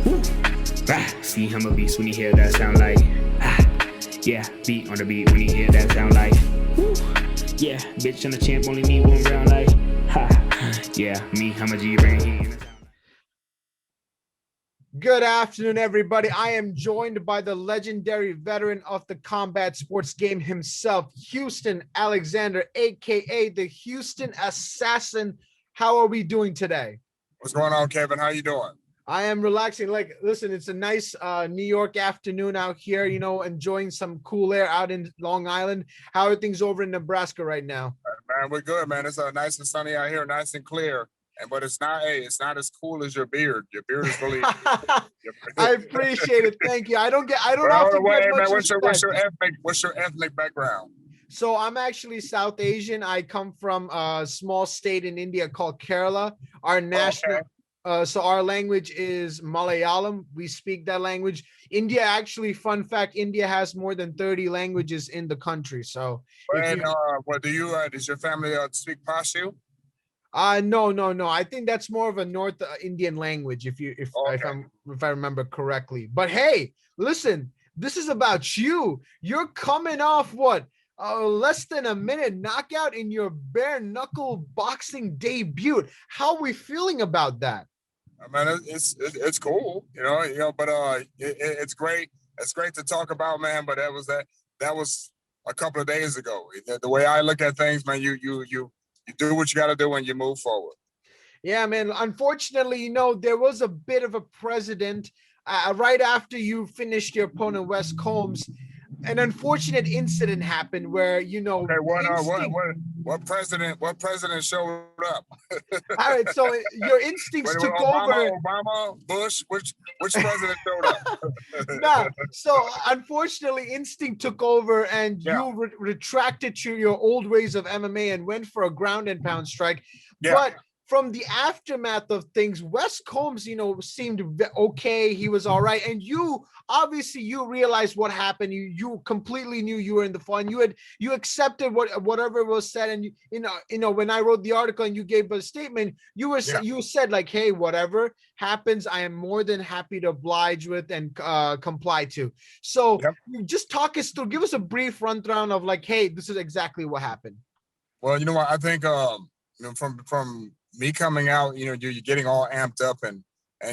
Woo. See him a beast when you hear that sound like. Yeah, beat on the beat when you hear that sound like. Woo. Yeah, bitch, I'm the champ, only me going round like. Yeah, me, I'm a G-Ring. Good afternoon, everybody. I am joined by the legendary veteran of the combat sports game himself, Houston Alexander, aka the Houston Assassin. How are we doing today? What's going on, Kevin? How you doing? I am relaxing. Like, listen, it's a nice New York afternoon out here, enjoying some cool air out in Long Island. How are things over in Nebraska right now? Man, we're good, man. It's nice and sunny out here, nice and clear. But it's not as cool as your beard. Your beard is really. I appreciate it. Thank you. I don't well, often get much man, respect. what's your ethnic background? So I'm actually South Asian. I come from a small state in India called Kerala. Our national, so our language is Malayalam. We speak that language. India, actually, fun fact, India has more than 30 languages in the country. So, what do you? Does your family speak Pashto? No. I think that's more of a North Indian language, if I remember correctly. But hey, listen, this is about you. You're coming off what? Less than a minute knockout in your bare knuckle boxing debut. How are we feeling about that? I mean, it's cool, but it's great. It's great to talk about, man. But that was a couple of days ago. The way I look at things, man, you do what you got to do when you move forward. Yeah, man. Unfortunately, there was a bit of a precedent right after you finished your opponent, Wes Combs. An unfortunate incident happened where, Okay, what president showed up? All right, so your instincts took over. Obama, Bush, which president showed up? Nah, so unfortunately, instinct took over, and you retracted your old ways of MMA and went for a ground and pound strike. Yeah. But from the aftermath of things, Wes Combs, seemed okay. He was all right. And you realized what happened. You completely knew you were in the fall, and you accepted whatever was said. And when I wrote the article and you gave a statement, you said like, hey, whatever happens, I am more than happy to oblige with and comply to. So just talk us through, give us a brief rundown of like, hey, this is exactly what happened. Well, you know what, I think from me coming out, you're getting all amped up and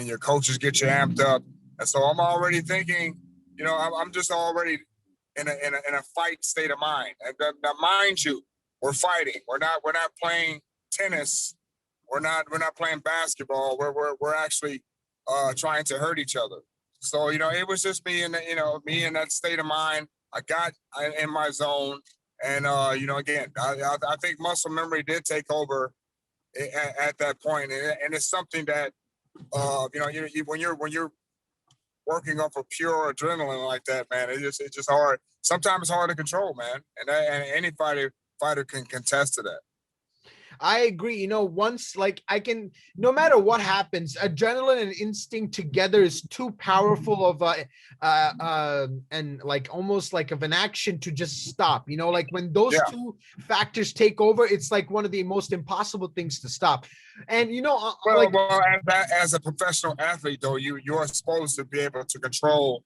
your coaches get you amped up. And so I'm already thinking, I'm just already in a fight state of mind. And now, mind you, we're fighting. We're not playing tennis. We're not playing basketball. We're actually trying to hurt each other. So, it was just me in that state of mind. I got in my zone. And, again, I think muscle memory did take over at that point, and it's something that when you're working off of pure adrenaline like that, man, it's just hard. Sometimes it's hard to control, man, and any fighter can contest to that. I agree. Once no matter what happens, adrenaline and instinct together is too powerful of and like almost like of an action to just stop. Like when those two factors take over, it's like one of the most impossible things to stop. And as a professional athlete, though, you're supposed to be able to control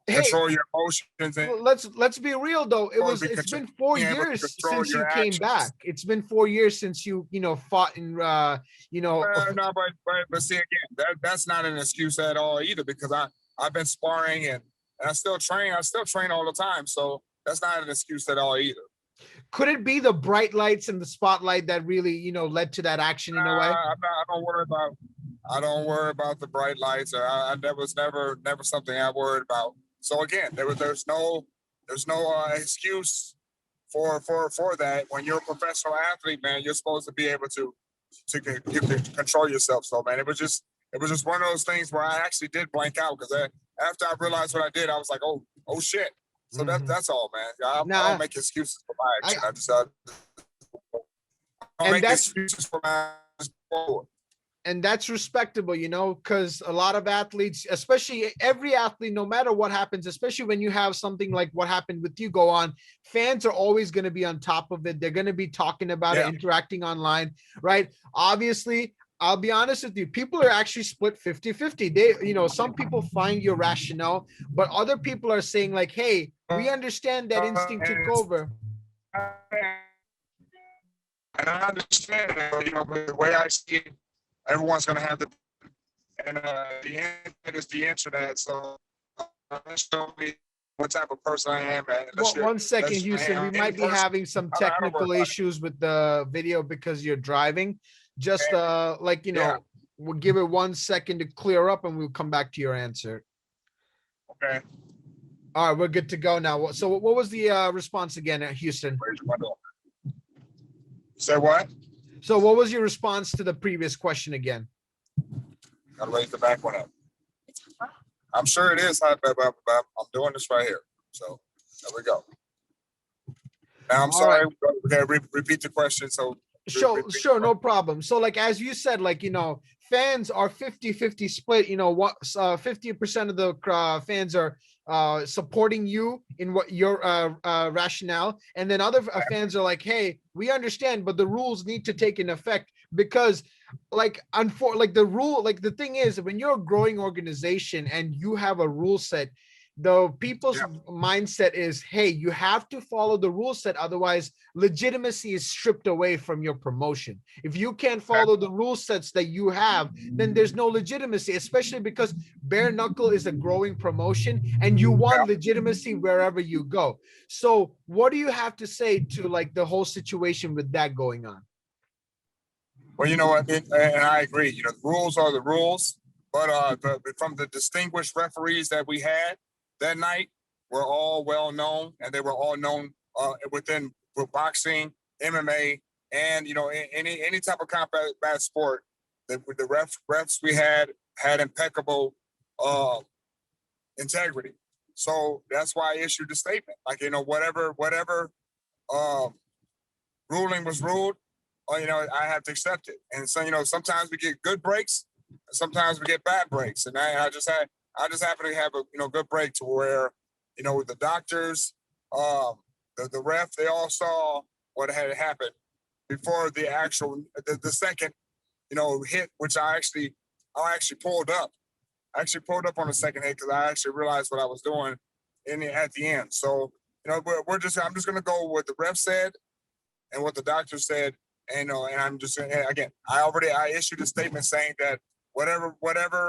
your emotions. And let's be real though. It's been 4 years since you came back. It's been 4 years since you fought in No, but see again, that's not an excuse at all either, because I've been sparring and I still train. I still train all the time, so that's not an excuse at all either. Could it be the bright lights and the spotlight that really led to that action in a way? I don't worry about the bright lights. That was never something I worried about. So again, there's no excuse for that. When you're a professional athlete, man, you're supposed to be able to control yourself. So man, it was just one of those things where I actually did blank out, because after I realized what I did, I was like, oh shit. So that's all, man. I don't make excuses for my action. I don't make excuses for my sport. And that's respectable, because a lot of athletes, especially every athlete, no matter what happens, especially when you have something like what happened with you go on, fans are always going to be on top of it. They're going to be talking about it, interacting online, right? Obviously, I'll be honest with you. People are actually split 50-50. They, some people find your rationale, but other people are saying like, hey, we understand that instinct took over. And I understand that, but the way I see it, everyone's going to have and the end is the answer to that. So show me what type of person I am. One second, Houston. We might be having some technical issues with the video because you're driving. Just we'll give it 1 second to clear up and we'll come back to your answer. Okay. All right, we're good to go now. So what was the response again at Houston? Say what? So what was your response to the previous question again? Gotta raise the back one up. I'm sure it is, but I'm doing this right here. So there we go. Now I'm sorry. Right. We gotta repeat the question. So sure, no problem. So like as you said, like fans are 50-50 split. 50% of the fans are supporting you in what your rationale, and then other fans are like, hey, we understand, but the rules need to take in effect because the thing is, when you're a growing organization and you have a rule set, the people's mindset is, hey, you have to follow the rule set, otherwise legitimacy is stripped away from your promotion. If you can't follow the rule sets that you have, then there's no legitimacy, especially because bare knuckle is a growing promotion and you want legitimacy wherever you go. So what do you have to say to like the whole situation with that going on? Well, you know what, and I agree, the rules are the rules, but from the distinguished referees that we had that night were all well known, and they were all known within boxing, MMA, and any type of combat sport. The refs we had impeccable integrity. So that's why I issued the statement. Like whatever ruling was ruled, I have to accept it. And so sometimes we get good breaks, sometimes we get bad breaks, and I just happen to have a good break to where with the doctors, the ref, they all saw what had happened before the actual the second hit, which I actually pulled up. I actually pulled up on the second hit because I actually realized what I was doing at the end. So I'm just gonna go with the ref said and what the doctor said, and I'm just again I issued a statement saying that whatever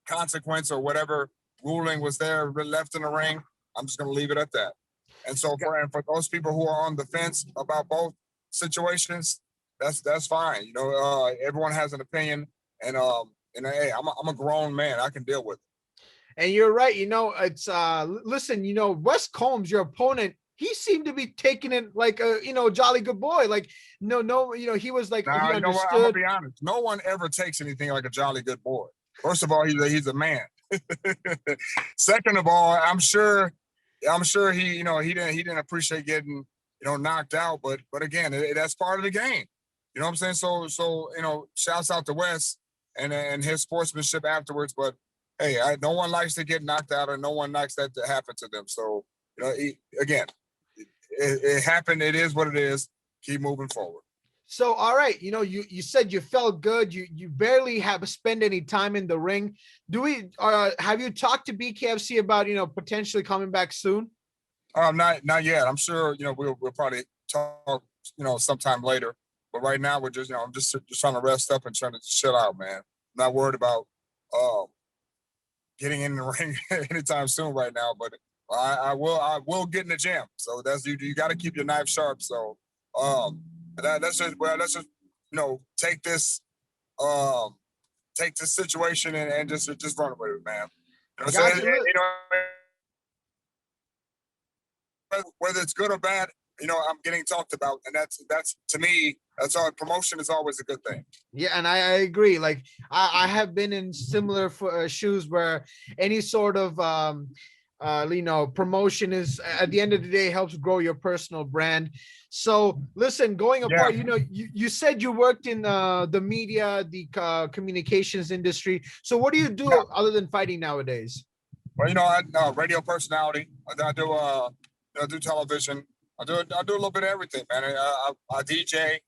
consequence or whatever ruling was there left in the ring, I'm just going to leave it at that. And so for those people who are on the fence about both situations, that's fine. Everyone has an opinion, and hey, I'm a grown man. I can deal with it. And you're right. It's listen. Wes Combs, your opponent, he seemed to be taking it like a jolly good boy. Like no, he was like, he understood. I'm gonna be honest. No one ever takes anything like a jolly good boy. First of all, he's a man. Second of all, I'm sure he didn't appreciate getting knocked out, but again, that's part of the game. You know what I'm saying? So shouts out to Wes and his sportsmanship afterwards. But hey, no one likes to get knocked out, and no one likes that to happen to them. So again, it happened. It is what it is. Keep moving forward. So, all right, you said you felt good. You barely have spent any time in the ring. Have you talked to BKFC about potentially coming back soon? Not yet. I'm sure we'll probably talk sometime later. But right now we're just I'm just trying to rest up and trying to chill out, man. I'm not worried about getting in the ring anytime soon right now. But I will get in the gym. So that's you got to keep your knife sharp. So let's just take this situation and just run with it, man. Whether it's good or bad, I'm getting talked about, and that's to me, that's all. Promotion is always a good thing. Yeah, and I agree. Like I have been in similar shoes where any sort of promotion is at the end of the day helps grow your personal brand. So listen, going apart, you said you worked in the media, the communications industry. So what do you do other than fighting nowadays? Well, I radio personality. I do do television. I do a little bit of everything, man. I DJ.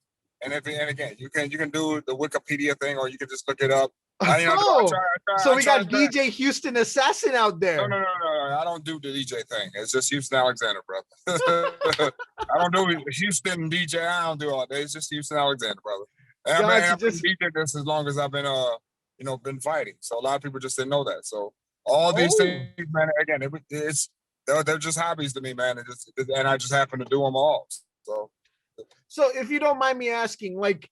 And again, you can do the Wikipedia thing, or you can just look it up. Oh, so we got that. DJ Houston Assassin out there. No. I don't do the DJ thing. It's just Houston Alexander, brother. I don't do Houston DJ. I don't do all that. It's just Houston Alexander, brother. And I've been DJ this as long as I've been, been fighting. So a lot of people just didn't know that. So all these things, man. Again, they're just hobbies to me, man. And I just happen to do them all. So if you don't mind me asking, like,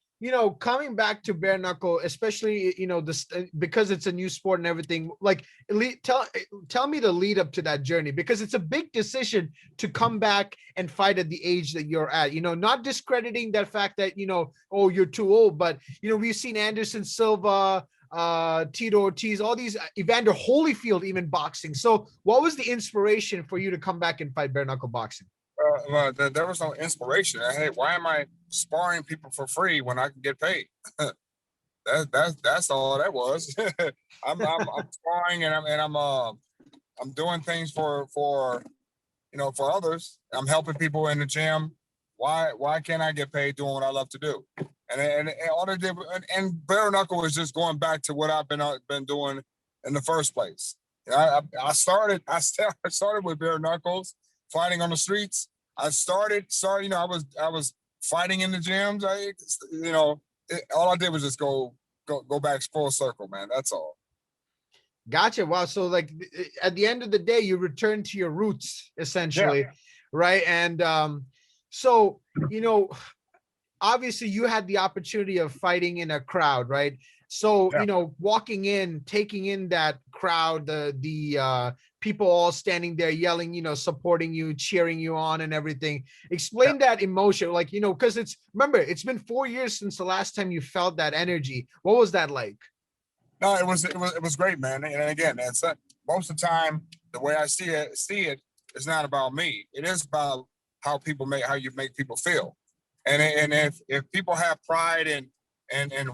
coming back to bare knuckle, especially, this, because it's a new sport and everything, like, tell me the lead up to that journey, because it's a big decision to come back and fight at the age that you're at, not discrediting that fact that, oh, you're too old, but, we've seen Anderson Silva, Tito Ortiz, all these, Evander Holyfield, even boxing. So what was the inspiration for you to come back and fight bare knuckle boxing? There was no inspiration. Hey, why am I sparring people for free when I can get paid? That's all that was. I'm sparring and I'm doing things for others. I'm helping people in the gym. Why can't I get paid doing what I love to do? And all I did, and bare knuckle is just going back to what I've been doing in the first place. I started with bare knuckles, fighting on the streets. I was fighting in the gyms. All I did was just go back full circle, man. That's all. Gotcha. Wow. So like at the end of the day, you return to your roots essentially, right? And so, obviously you had the opportunity of fighting in a crowd, right? So, walking in, taking in that crowd, the people all standing there yelling, supporting you, cheering you on and everything. Explain that emotion, like, because it's been 4 years since the last time you felt that energy. What was that like? No, it was great, man. And again, that's most of the time, the way I see it is not about me. It is about how you make people feel. And if people have pride in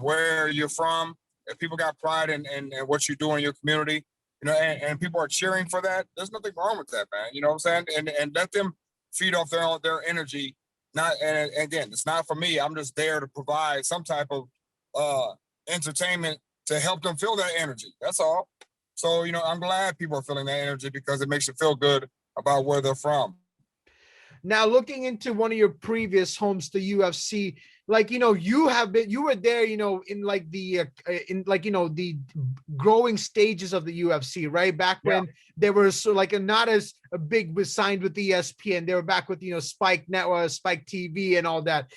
where you're from, if people got pride in what you do in your community, and people are cheering for that, there's nothing wrong with that, man. You know what I'm saying? And let them feed off their energy. And again, it's not for me. I'm just there to provide some type of entertainment to help them feel that energy. That's all. So, I'm glad people are feeling that energy because it makes you feel good about where they're from. Now, looking into one of your previous homes, the UFC, like, you were there, in like the the growing stages of the UFC, right? Back when they were not as big, was signed with ESPN. They were back with, Spike Network, Spike TV and all that.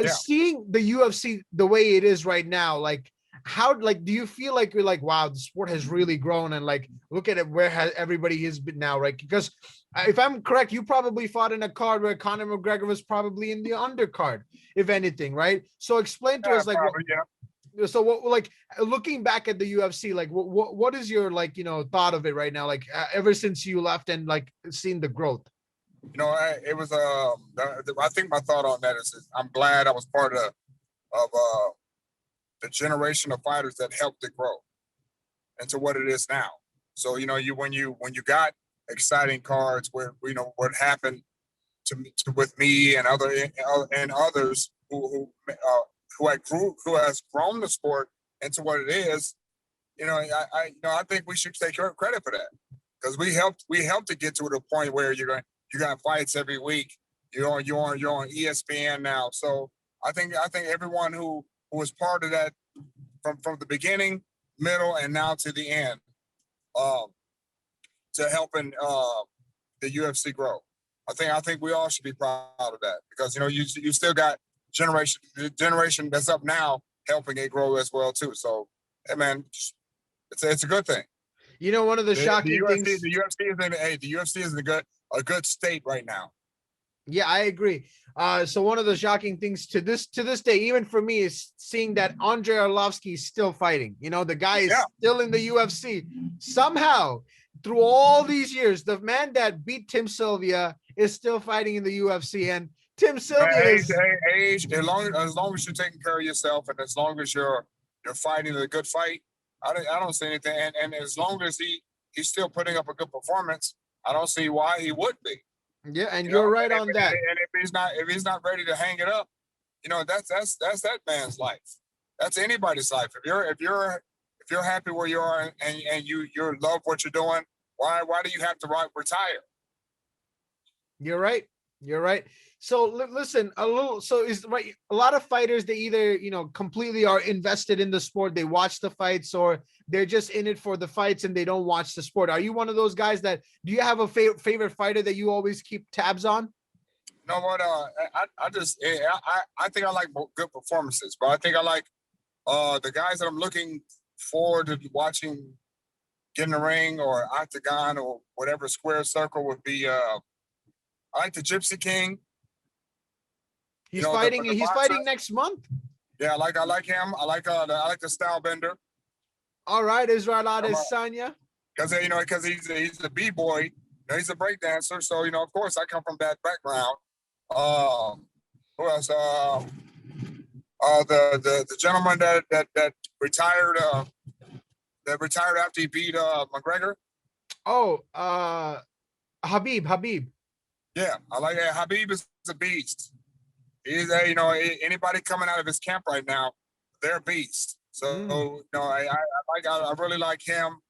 Seeing the UFC the way it is right now, like, how, like, do you feel like you're like, wow, the sport has really grown, and like, look at it, where everybody has been now, right? Because if I'm correct, you probably fought in a card where Conor McGregor was probably in the undercard, if anything, right? So explain to us, like, so what, like, looking back at the UFC, like, what is your, like, thought of it right now, like, ever since you left and like seeing the growth? It was I think my thought on that is I'm glad I was part of the generation of fighters that helped it grow into what it is now. So, when you got exciting cards where, what happened with me and others who has grown the sport into what it is, I think we should take credit for that, because we helped to get to the point where you got fights every week. You're on ESPN now. So I think everyone who was part of that from the beginning, middle, and now to the end, to helping the UFC grow. I think we all should be proud of that, because you still got the generation that's up now helping it grow as well too. So, hey man, it's a good thing. One of the shocking things, the UFC is in a good state right now. Yeah, I agree. So one of the shocking things to this day, even for me, is seeing that Andrei Arlovsky is still fighting. The guy is still in the UFC somehow. Through all these years, the man that beat Tim Sylvia is still fighting in the UFC, and Tim Sylvia is age. As long as you're taking care of yourself, and as long as you're fighting a good fight, I don't see anything. And as long as he's still putting up a good performance, I don't see why he would be. Yeah, and you're right on that. And if he's not ready to hang it up, that's that man's life. That's anybody's life. If you're happy where you are and you love what you're doing, why do you have to retire? You're right. You're right. So listen, is right. A lot of fighters, they either, completely are invested in the sport. They watch the fights, or they're just in it for the fights and they don't watch the sport. Are you one of those guys do you have a favorite fighter that you always keep tabs on? You know what? I think I like good performances, but I think I like the guys that I'm looking forward to watching get in the ring or octagon or whatever square circle would be. I like the Gypsy King. He's fighting. He's fighting next month. Yeah, I like him. I like the style bender. All right, Israel Adesanya. Because he's a b-boy. He's a break dancer. So of course, I come from that background. Who else? The gentleman that retired. That retired after he beat McGregor. Oh, Habib. Yeah, I like that. Habib is a beast. He's anybody coming out of his camp right now, they're a beast. So I really like him.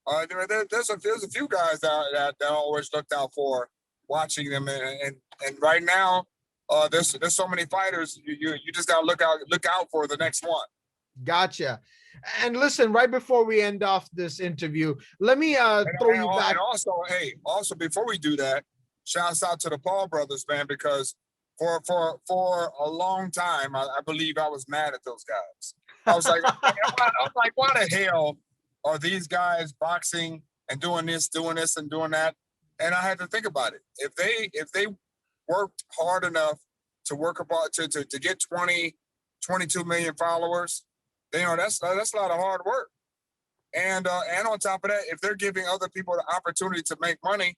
There's a few guys that I always looked out for watching them, and right now there's so many fighters. You just gotta look out for the next one. Gotcha. And listen, right before we end off this interview, let me throw you back. And also before we do that, shouts out to the Paul brothers, man, because for a long time, I believe I was mad at those guys. I was like, why the hell are these guys boxing and doing this and doing that? And I had to think about it. If they worked hard enough to to get 22 million followers, that's a lot of hard work. And on top of that, if they're giving other people the opportunity to make money,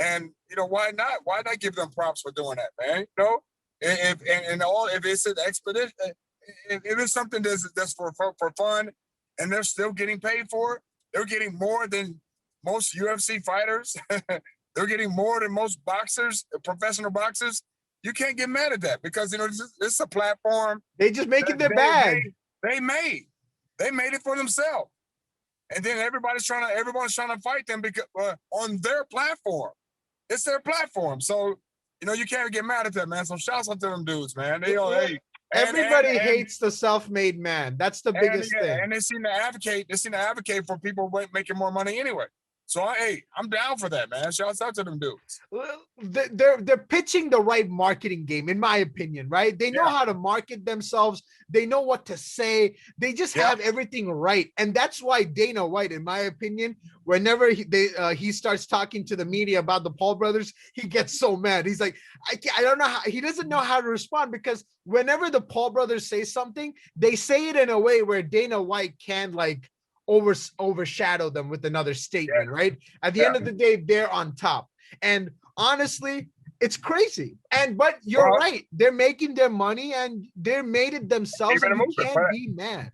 and why not? Why not give them props for doing that, man? If it's an expedition, if it's something that's for fun, and they're still getting paid for it, they're getting more than most UFC fighters. They're getting more than most boxers, professional boxers. You can't get mad at that because this is a platform. They just make it their bag. They made it for themselves, and then everyone's trying to fight them because on their platform. It's their platform, so you can't get mad at that, man. So shouts out to them dudes, man. Everybody hates the self-made man. That's the biggest thing. And they seem to advocate for people making more money anyway. So I'm down for that, man. Shouts out to them dudes. They're pitching the right marketing game, in my opinion, right? They know how to market themselves. They know what to say. They just have everything right. And that's why Dana White, in my opinion, whenever he starts talking to the media about the Paul brothers, he gets so mad. He's like, I don't know how, he doesn't know how to respond, because whenever the Paul brothers say something, they say it in a way where Dana White can overshadow them with another statement, right? At the end of the day, they're on top. And honestly, it's crazy. But you're right. They're making their money and they made it themselves. And you can't be mad.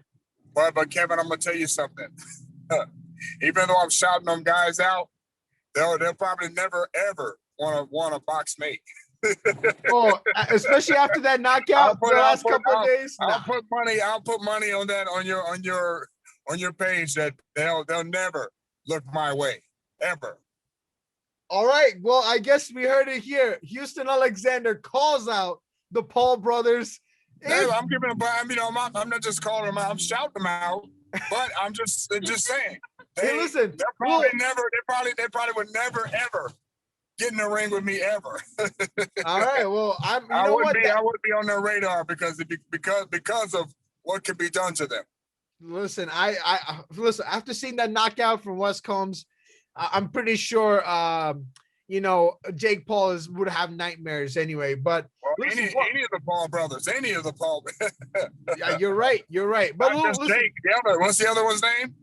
But Kevin, I'm gonna tell you something. Even though I'm shouting them guys out, they'll probably never ever want a box mate. Especially after that knockout the last couple of days. I'll put money on that on your page that they'll never look my way ever. All right. Well, I guess we heard it here. Houston Alexander calls out the Paul brothers. I'm giving I'm not just calling them out. I'm shouting them out, but I'm just saying. Listen. They probably would never ever get in the ring with me ever. All right. Well, I would be on their radar because of what could be done to them. Listen, I listen, after seeing that knockout from Wes Combs, I'm pretty sure Jake Paul would have nightmares anyway. But any of the Paul brothers, yeah, you're right. But listen, Jake, what's the other one's name?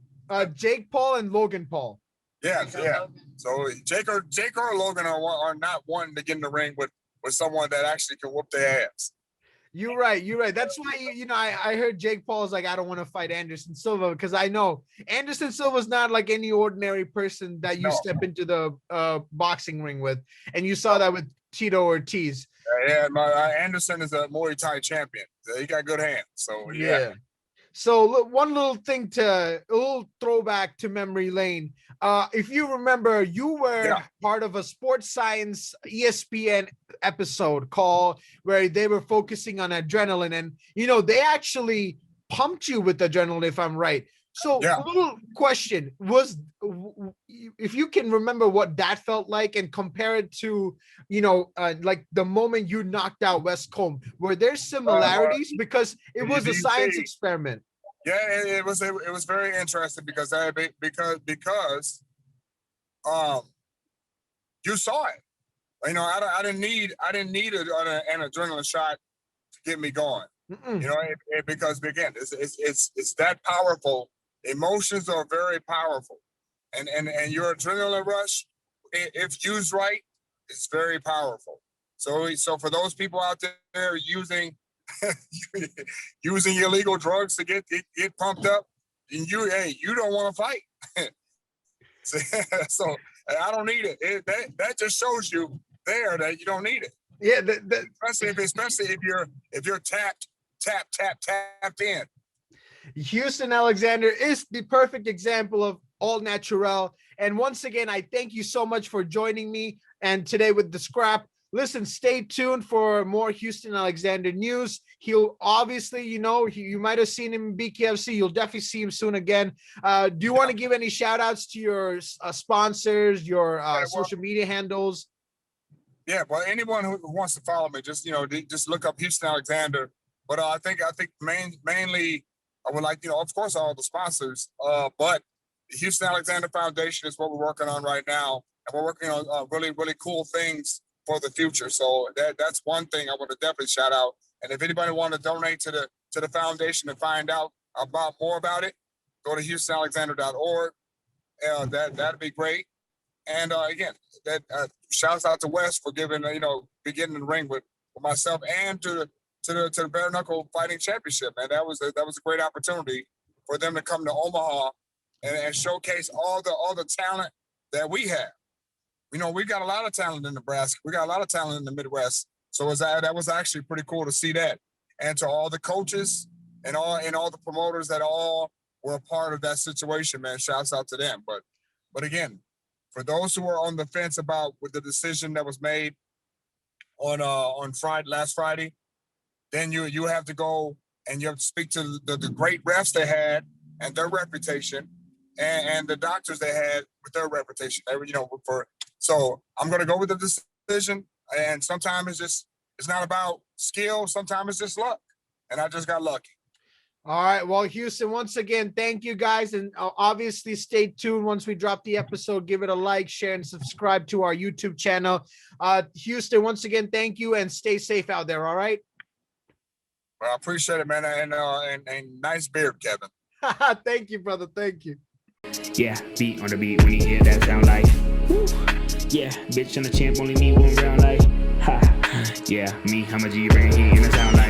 Jake Paul and Logan Paul. Yeah. So Jake or Logan are not wanting to get in the ring with someone that actually can whoop their ass. You're right. That's why, I heard Jake Paul's like, I don't want to fight Anderson Silva, because I know Anderson Silva's not like any ordinary person that you step into the boxing ring with. And you saw that with Tito Ortiz. Yeah, Anderson is a Muay Thai champion. He got good hands. So yeah. So look, one little thing a little throwback to memory lane. If you remember, you were part of a sports science ESPN episode where they were focusing on adrenaline, and they actually pumped you with adrenaline, if I'm right. So a little question was, if you can remember what that felt like and compare it to, like the moment you knocked out Wes Combs, were there similarities? Because it was a science experiment. Yeah, it was very interesting because you saw it. I didn't need an adrenaline shot to get me going. Because again, it's that powerful. Emotions are very powerful, and your adrenaline rush, if used right, it's very powerful. So for those people out there using illegal drugs to get pumped up, and you don't want to fight. So I don't need it. That just shows you there that you don't need it. Yeah, especially if you're tapped in. Houston Alexander is the perfect example of all natural. And once again, I thank you so much for joining me and today with the scrap. Listen, stay tuned for more Houston Alexander news. He'll obviously, you might have seen him in BKFC. You'll definitely see him soon again. Do you want to give any shout outs to your sponsors, your social media handles? Yeah, well, anyone who wants to follow me, just look up Houston Alexander. But I think mainly I would like, of course, all the sponsors. But the Houston Alexander Foundation is what we're working on right now, and we're working on really, really cool things for the future. So that's one thing I want to definitely shout out. And if anybody want to donate to the foundation and find out more about it, go to HoustonAlexander.org. That'd be great. And again, shouts out to Wes for giving beginning the ring with myself and to the bare knuckle fighting championship. And that was a great opportunity for them to come to Omaha and showcase all the talent that we have. We got a lot of talent in Nebraska. We got a lot of talent in the Midwest. So that was actually pretty cool to see that. And to all the coaches and all the promoters that all were a part of that situation, man, shouts out to them. But again, for those who are on the fence with the decision that was made on last Friday, then you have to go and you have to speak to the great refs they had and their reputation, and the doctors they had with their reputation. So I'm going to go with the decision, and sometimes it's not about skill. Sometimes it's just luck, and I just got lucky. All right. Well, Houston, once again, thank you guys. And obviously stay tuned. Once we drop the episode, give it a like, share, and subscribe to our YouTube channel. Houston, once again, thank you, and stay safe out there. All right. Well, I appreciate it, man. And nice beard, Kevin. Thank you, brother. Thank you. Yeah, beat on the beat when you hear that sound like, woo. Yeah, bitch on the champ, only me one round like, ha. Yeah, me, I'm a G, bring heat in the sound like.